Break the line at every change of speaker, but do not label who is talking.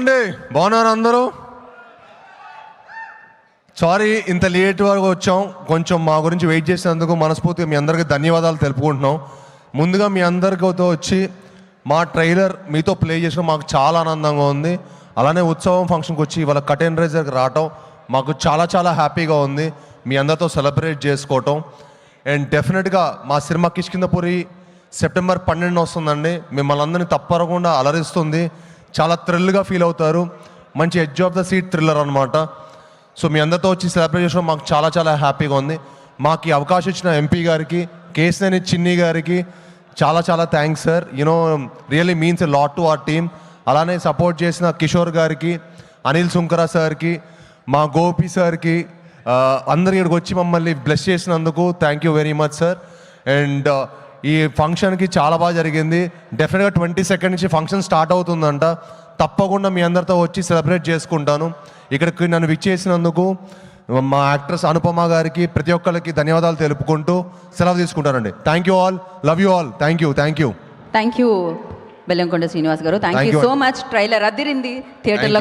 అండి, బాగున్నారు అందరూ? సారీ ఇంత లేట్ వరకు వచ్చాం, కొంచెం మా గురించి వెయిట్ చేసినందుకు మనస్ఫూర్తిగా మీ అందరికీ ధన్యవాదాలు తెలుపుకుంటున్నాం. ముందుగా మీ అందరితో వచ్చి మా ట్రైలర్ మీతో ప్లే చేసిన మాకు చాలా ఆనందంగా ఉంది. అలానే ఉత్సవం ఫంక్షన్కి వచ్చి ఇవాళ కర్టెన్ రైజర్కి రావటం మాకు చాలా చాలా హ్యాపీగా ఉంది. మీ అందరితో సెలబ్రేట్ చేసుకోవటం. అండ్ డెఫినెట్గా మా సినిమా కిష్కింధపురి సెప్టెంబర్ 12 వస్తుందండి. మిమ్మల్ని అందరినీ తప్పకుండా అలరిస్తుంది. చాలా థ్రిల్గా ఫీల్ అవుతారు. మంచి edge of the seat thriller అనమాట. సో మీ అందరితో వచ్చి సెలబ్రేట్ చేయడం మాకు చాలా చాలా హ్యాపీగా ఉంది. మాకు ఈ అవకాశం ఇచ్చిన ఎంపీ గారికి, కేసినేని చిన్ని గారికి చాలా చాలా thanks sir. You know really means a lot to our team. అలానే సపోర్ట్ చేసిన కిషోర్ గారికి, అనిల్ సుంకరా సార్కి, మా గోపి సార్కి, అందరు ఇక్కడికి వచ్చి మమ్మల్ని బ్లెస్ చేసినందుకు thank you very much sir. And ఈ ఫంక్షన్కి చాలా బాగా జరిగింది. డెఫినెట్గా 22 నుంచి ఫంక్షన్ స్టార్ట్ అవుతుందంట. తప్పకుండా మీ అందరితో వచ్చి సెలబ్రేట్ చేసుకుంటాను. ఇక్కడికి నన్ను విచ్చేసినందుకు మా యాక్ట్రెస్ అనుపమ గారికి, ప్రతి ఒక్కరికి ధన్యవాదాలు తెలుపుకుంటూ సెలవు తీసుకుంటానండి. Thank you all, love you all. Thank you.
Thank you Bellamkonda Srinivas garu. Thank you so much. Trailer అదిరింది థియేటర్లో.